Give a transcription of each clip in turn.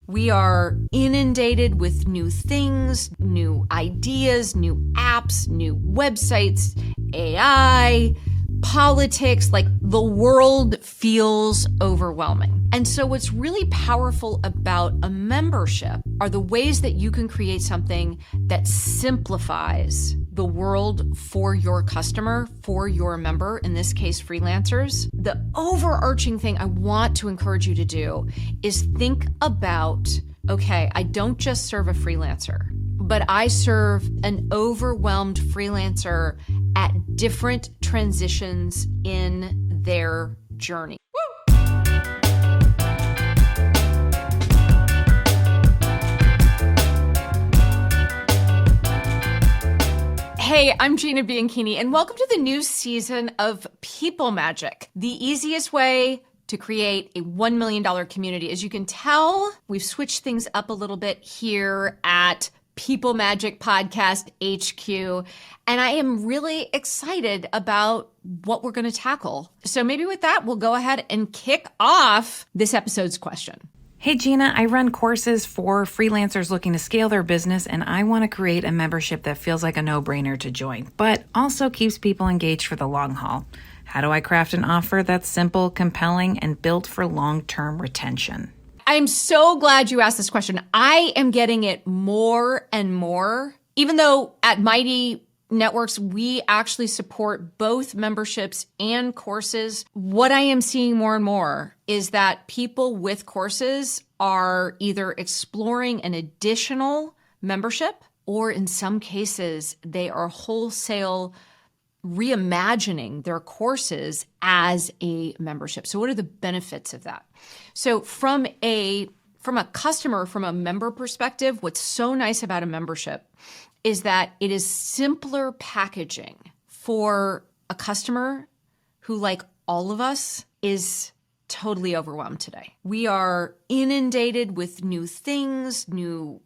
We are inundated with new things, new ideas, new apps, new websites, AI, politics. Like, the world feels overwhelming. And so what's really powerful about a membership are the ways that you can create something that simplifies the world for your customer, for your member, in this case, freelancers. The overarching thing I want to encourage you to do is think about, okay, I don't just serve a freelancer, but I serve an overwhelmed freelancer at different transitions in their journey. Hey, I'm Gina Bianchini, and welcome to the new season of People Magic, the easiest way to create a $1 million community. As you can tell, we've switched things up a little bit here at People Magic Podcast HQ, and I am really excited about what we're going to tackle. So maybe with that, we'll go ahead and kick off this episode's question. Hey Gina, I run courses for freelancers looking to scale their business, and I want to create a membership that feels like a no-brainer to join, but also keeps people engaged for the long haul. How do I craft an offer that's simple, compelling, and built for long-term retention? I'm so glad you asked this question. I am getting it more and more. Even though at Mighty Networks, we actually support both memberships and courses, what I am seeing more and more is that people with courses are either exploring an additional membership, or in some cases, they are wholesale reimagining their courses as a membership. So what are the benefits of that? So from a customer, from a member perspective, what's so nice about a membership is that it is simpler packaging for a customer who, like all of us, is totally overwhelmed today. We are inundated with new things, new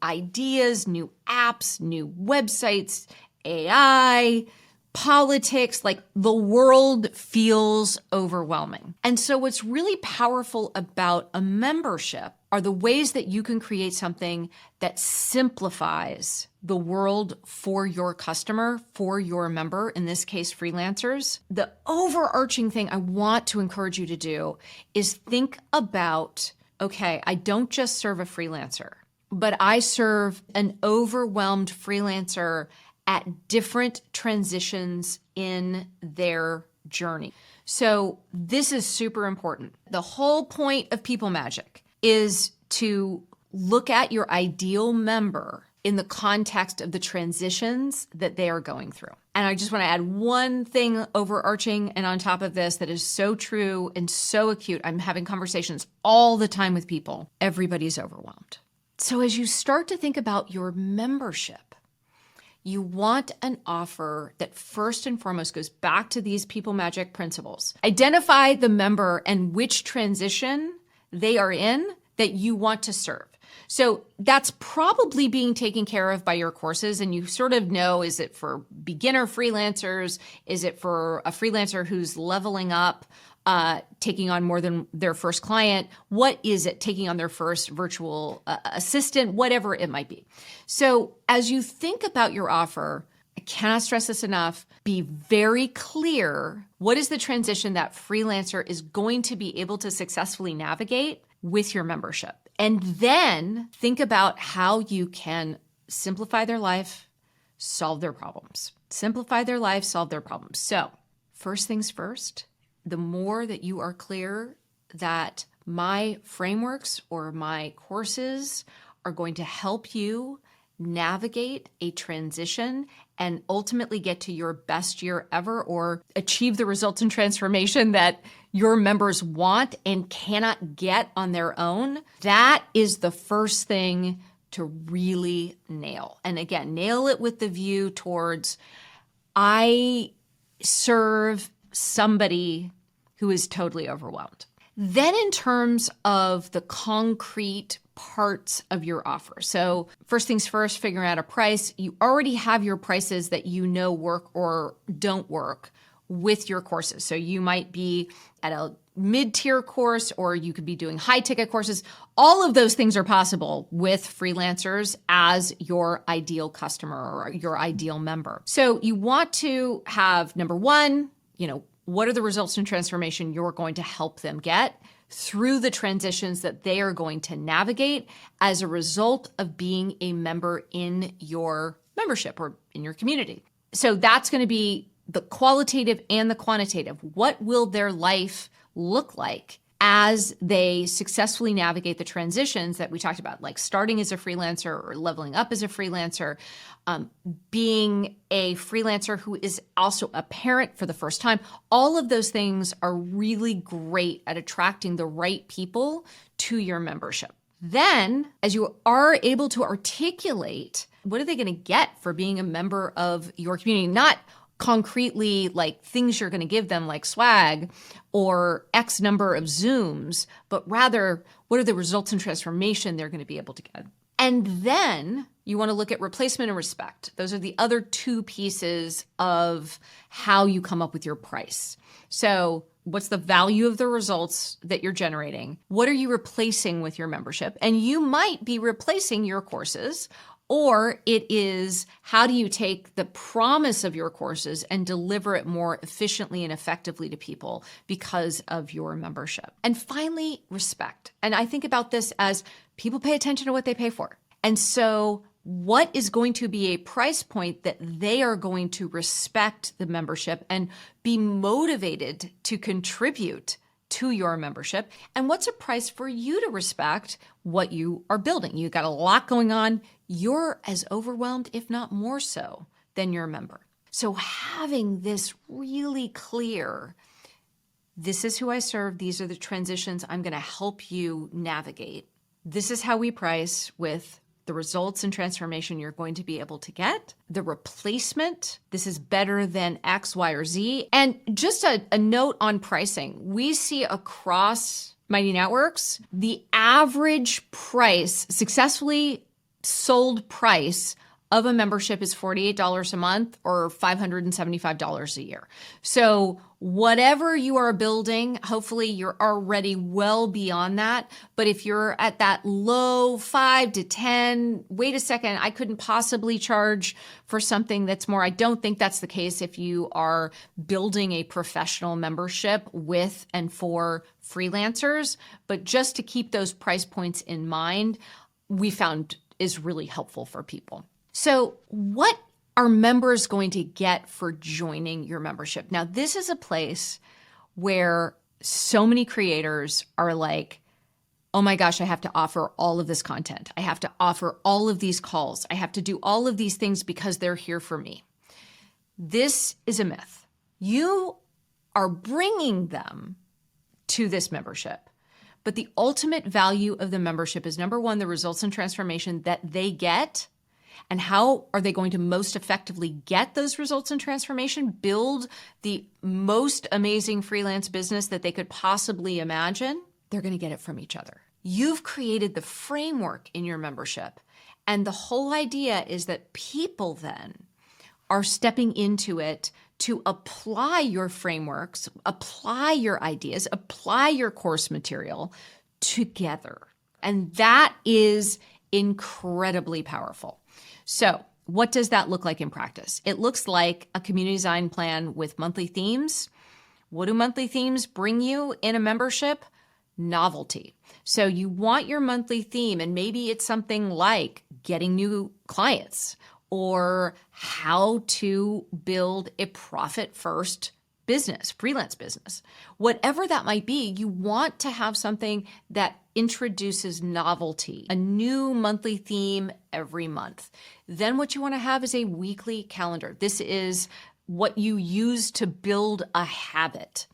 ideas, new apps, new websites, AI, politics. Like, the world feels overwhelming. And so what's really powerful about a membership are the ways that you can create something that simplifies the world for your customer, for your member, in this case, freelancers. The overarching thing I want to encourage you to do is think about, okay, I don't just serve a freelancer, but I serve an overwhelmed freelancer at different transitions in their journey. So this is super important. The whole point of People Magic is to look at your ideal member in the context of the transitions that they are going through. And I just want to add one thing overarching and on top of this that is so true and so acute. I'm having conversations all the time with people. Everybody's overwhelmed. So as you start to think about your membership, you want an offer that first and foremost goes back to these People Magic principles. Identify the member and which transition they are in that you want to serve. So that's probably being taken care of by your courses, and you sort of know, is it for beginner freelancers? Is it for a freelancer who's leveling up, taking on more than their first client? What is it, taking on their first virtual assistant, whatever it might be? So as you think about your offer, I cannot stress this enough, be very clear. What is the transition that freelancer is going to be able to successfully navigate with your membership? And then think about how you can simplify their life, solve their problems. Simplify their life, solve their problems. So first things first, the more that you are clear that my frameworks or my courses are going to help you navigate a transition and ultimately get to your best year ever, or achieve the results and transformation that your members want and cannot get on their own, that is the first thing to really nail. And again, nail it with the view towards, I serve somebody who is totally overwhelmed. Then in terms of the concrete parts of your offer. So first things first, figuring out a price. You already have your prices that you know work or don't work with your courses. So you might be at a mid-tier course, or you could be doing high-ticket courses. All of those things are possible with freelancers as your ideal customer or your ideal member. So you want to have, number one, what are the results in transformation you're going to help them get through the transitions that they are going to navigate as a result of being a member in your membership or in your community. So that's going to be the qualitative and the quantitative. What will their life look like as they successfully navigate the transitions that we talked about, like starting as a freelancer or leveling up as a freelancer, being a freelancer who is also a parent for the first time. All of those things are really great at attracting the right people to your membership. Then, as you are able to articulate, what are they going to get for being a member of your community? Not concretely like things you're going to give them like swag or X number of Zooms, but rather what are the results in transformation they're going to be able to get. And then you want to look at replacement and respect. Those are the other two pieces of how you come up with your price. So what's the value of the results that you're generating? What are you replacing with your membership? And you might be replacing your courses, or it is how do you take the promise of your courses and deliver it more efficiently and effectively to people because of your membership. And finally, respect. And I think about this as people pay attention to what they pay for. And so what is going to be a price point that they are going to respect the membership and be motivated to contribute to your membership? And what's a price for you to respect what you are building? You got a lot going on. You're as overwhelmed, if not more so, than your member. So having this really clear, this is who I serve, these are the transitions I'm going to help you navigate. This is how we price with the results and transformation you're going to be able to get, the replacement, this is better than X, Y, or Z. And just a note on pricing, we see across Mighty Networks, the average price, successfully sold price of a membership is $48 a month or $575 a year. So whatever you are building, hopefully you're already well beyond that. But if you're at that low 5 to 10, wait a second, I couldn't possibly charge for something that's more. I don't think that's the case if you are building a professional membership with and for freelancers. But just to keep those price points in mind, we found is really helpful for people. So what are members going to get for joining your membership? Now, this is a place where so many creators are like, oh my gosh, I have to offer all of this content. I have to offer all of these calls. I have to do all of these things because they're here for me. This is a myth. You are bringing them to this membership. But the ultimate value of the membership is, number one, the results and transformation that they get. And how are they going to most effectively get those results and transformation, build the most amazing freelance business that they could possibly imagine? They're going to get it from each other. You've created the framework in your membership. And the whole idea is that people then are stepping into it to apply your frameworks, apply your ideas, apply your course material together. And that is incredibly powerful. So what does that look like in practice? It looks like a community design plan with monthly themes. What do monthly themes bring you in a membership? Novelty. So you want your monthly theme, and maybe it's something like getting new clients or how to build a profit-first business, freelance business. Whatever that might be, you want to have something that introduces novelty, a new monthly theme every month. Then what you want to have is a weekly calendar. This is what you use to build a habit.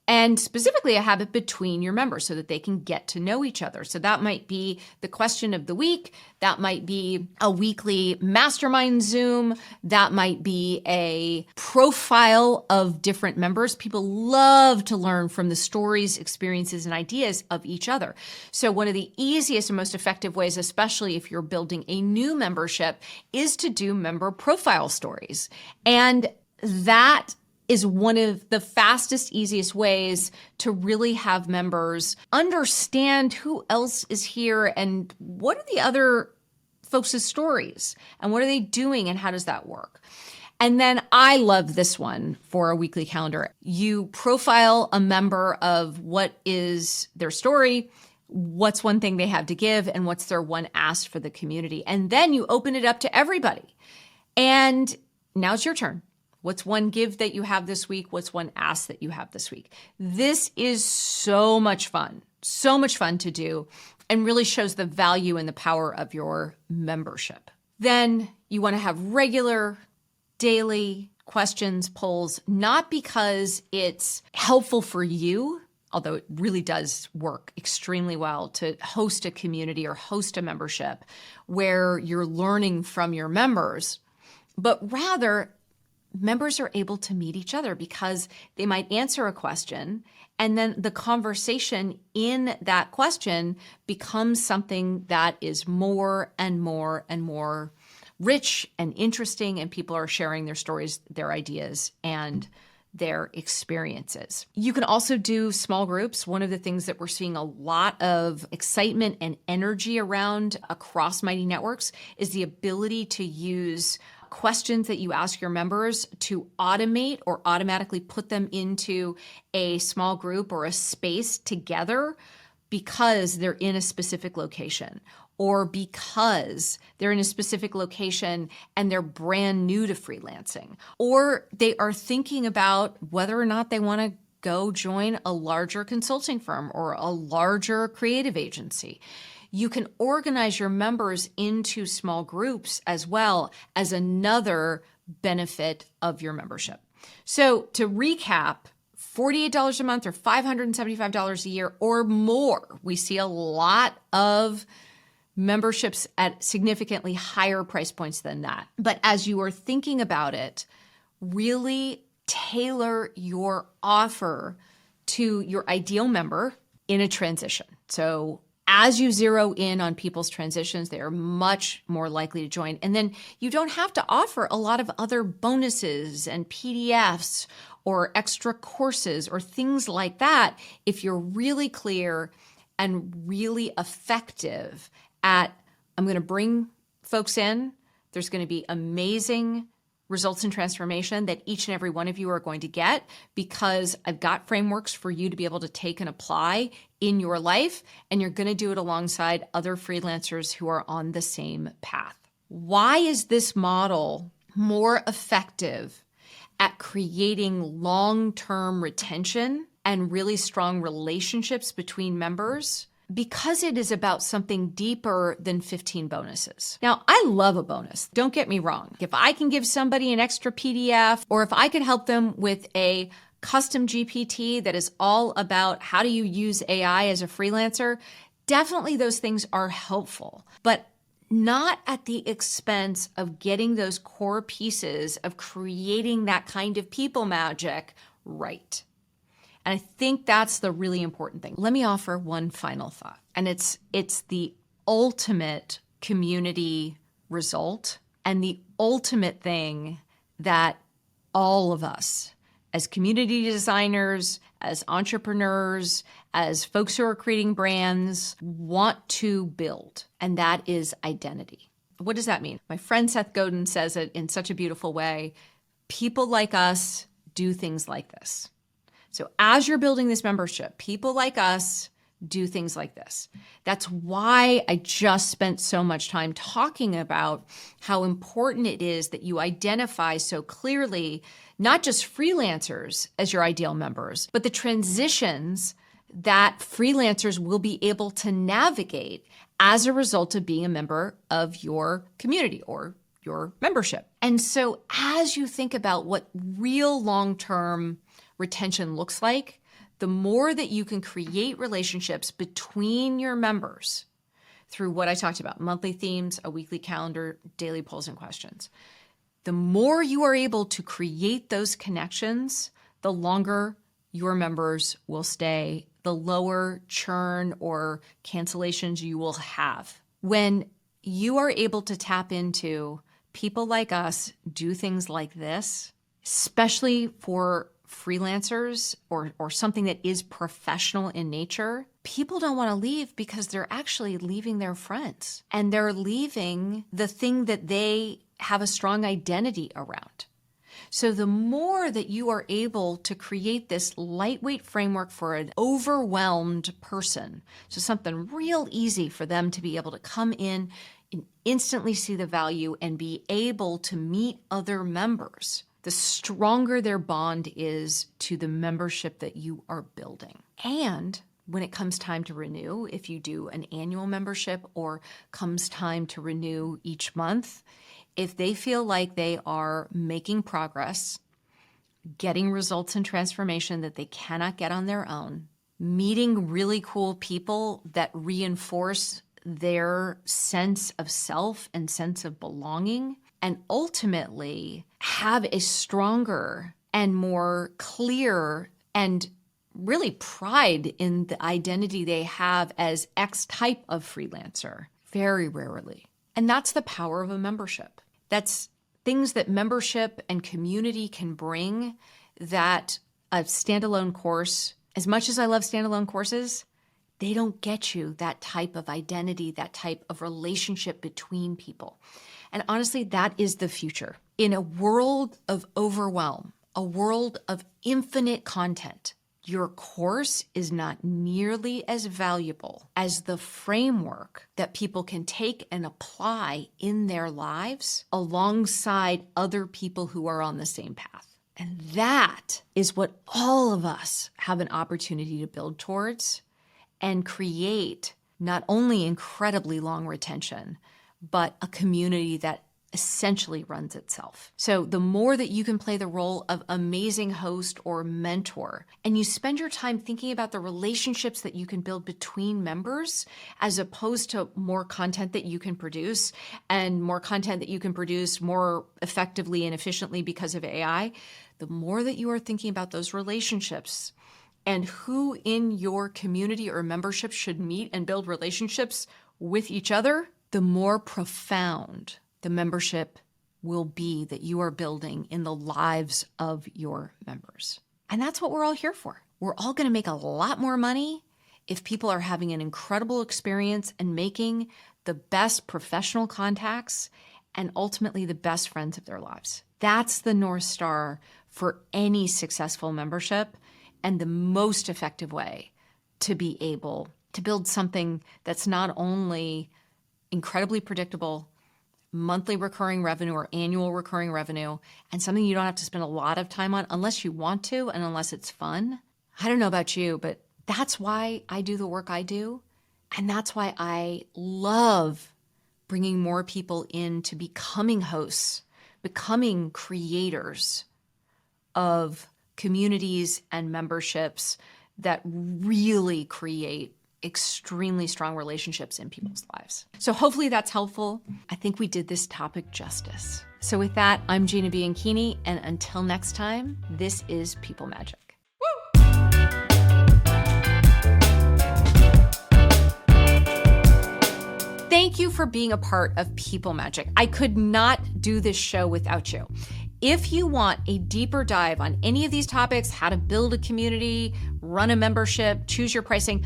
And specifically a habit between your members so that they can get to know each other. So that might be the question of the week. That might be a weekly mastermind Zoom. That might be a profile of different members. People love to learn from the stories, experiences, and ideas of each other. So one of the easiest and most effective ways, especially if you're building a new membership, is to do member profile stories. And that is one of the fastest, easiest ways to really have members understand who else is here and what are the other folks' stories and what are they doing and how does that work. And then I love this one for a weekly calendar. You profile a member of what is their story, what's one thing they have to give, and what's their one ask for the community. And then you open it up to everybody. And now it's your turn. What's one give that you have this week? What's one ask that you have this week? This is so much fun to do, and really shows the value and the power of your membership. Then you want to have regular daily questions, polls, not because it's helpful for you, although it really does work extremely well to host a community or host a membership where you're learning from your members, but rather members are able to meet each other because they might answer a question and then the conversation in that question becomes something that is more and more and more rich and interesting, and people are sharing their stories, their ideas, and their experiences. You can also do small groups. One of the things that we're seeing a lot of excitement and energy around across Mighty Networks is the ability to use questions that you ask your members to automate or automatically put them into a small group or a space together because they're in a specific location, or because they're in a specific location and they're brand new to freelancing, or they are thinking about whether or not they want to go join a larger consulting firm or a larger creative agency. You can organize your members into small groups as well as another benefit of your membership. So to recap, $48 a month or $575 a year or more. We see a lot of memberships at significantly higher price points than that. But as you are thinking about it, really tailor your offer to your ideal member in a transition. So as you zero in on people's transitions, they are much more likely to join. And then you don't have to offer a lot of other bonuses and PDFs or extra courses or things like that if you're really clear and really effective at, I'm going to bring folks in. There's going to be amazing results and transformation that each and every one of you are going to get because I've got frameworks for you to be able to take and apply in your life, and you're going to do it alongside other freelancers who are on the same path. Why is this model more effective at creating long-term retention and really strong relationships between members? Because it is about something deeper than 15 bonuses. Now, I love a bonus. Don't get me wrong. If I can give somebody an extra PDF, or if I can help them with a custom GPT that is all about how do you use AI as a freelancer, definitely those things are helpful, but not at the expense of getting those core pieces of creating that kind of people magic right. And I think that's the really important thing. Let me offer one final thought. And it's the ultimate community result and the ultimate thing that all of us as community designers, as entrepreneurs, as folks who are creating brands want to build. And that is identity. What does that mean? My friend Seth Godin says it in such a beautiful way. People like us do things like this. So as you're building this membership, people like us do things like this. That's why I just spent so much time talking about how important it is that you identify so clearly, not just freelancers as your ideal members, but the transitions that freelancers will be able to navigate as a result of being a member of your community or your membership. And so as you think about what real long-term retention looks like, the more that you can create relationships between your members through what I talked about, monthly themes, a weekly calendar, daily polls and questions, the more you are able to create those connections, the longer your members will stay, the lower churn or cancellations you will have. When you are able to tap into people like us do things like this, especially for freelancers or something that is professional in nature. People don't want to leave because they're actually leaving their friends and they're leaving the thing that they have a strong identity around. So the more that you are able to create this lightweight framework for an overwhelmed person, so something real easy for them to be able to come in and instantly see the value and be able to meet other members, the stronger their bond is to the membership that you are building. And when it comes time to renew, if you do an annual membership or comes time to renew each month, if they feel like they are making progress, getting results and transformation that they cannot get on their own, meeting really cool people that reinforce their sense of self and sense of belonging, and ultimately have a stronger and more clear and really pride in the identity they have as X type of freelancer, very rarely. And that's the power of a membership. That's things that membership and community can bring that a standalone course, as much as I love standalone courses, they don't get you that type of identity, that type of relationship between people. And honestly, that is the future. In a world of overwhelm, a world of infinite content, your course is not nearly as valuable as the framework that people can take and apply in their lives alongside other people who are on the same path. And that is what all of us have an opportunity to build towards and create not only incredibly long retention, but a community that essentially runs itself. So the more that you can play the role of amazing host or mentor, and you spend your time thinking about the relationships that you can build between members, as opposed to more content that you can produce and more content that you can produce more effectively and efficiently because of AI, the more that you are thinking about those relationships and who in your community or membership should meet and build relationships with each other, the more profound the membership will be that you are building in the lives of your members. And that's what we're all here for. We're all going to make a lot more money if people are having an incredible experience and making the best professional contacts and ultimately the best friends of their lives. That's the North Star for any successful membership and the most effective way to be able to build something that's not only incredibly predictable, monthly recurring revenue or annual recurring revenue, and something you don't have to spend a lot of time on unless you want to and unless it's fun. I don't know about you, but that's why I do the work I do. And that's why I love bringing more people into becoming hosts, becoming creators of communities and memberships that really create extremely strong relationships in people's lives. So hopefully that's helpful. I think we did this topic justice. So with that, I'm Gina Bianchini, and until next time, this is People Magic. Thank you for being a part of People Magic. I could not do this show without you. If you want a deeper dive on any of these topics, how to build a community, run a membership, choose your pricing,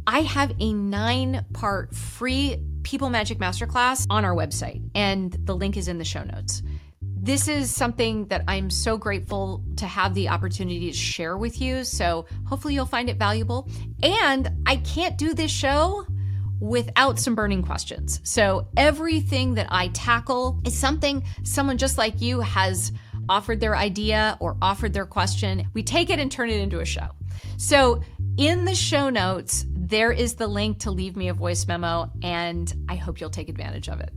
I have a 9-part free People Magic Masterclass on our website, and the link is in the show notes. This is something that I'm so grateful to have the opportunity to share with you, so hopefully you'll find it valuable. And I can't do this show without some burning questions. So everything that I tackle is something someone just like you has offered their idea or offered their question. We take it and turn it into a show. So in the show notes, there is the link to leave me a voice memo, and I hope you'll take advantage of it.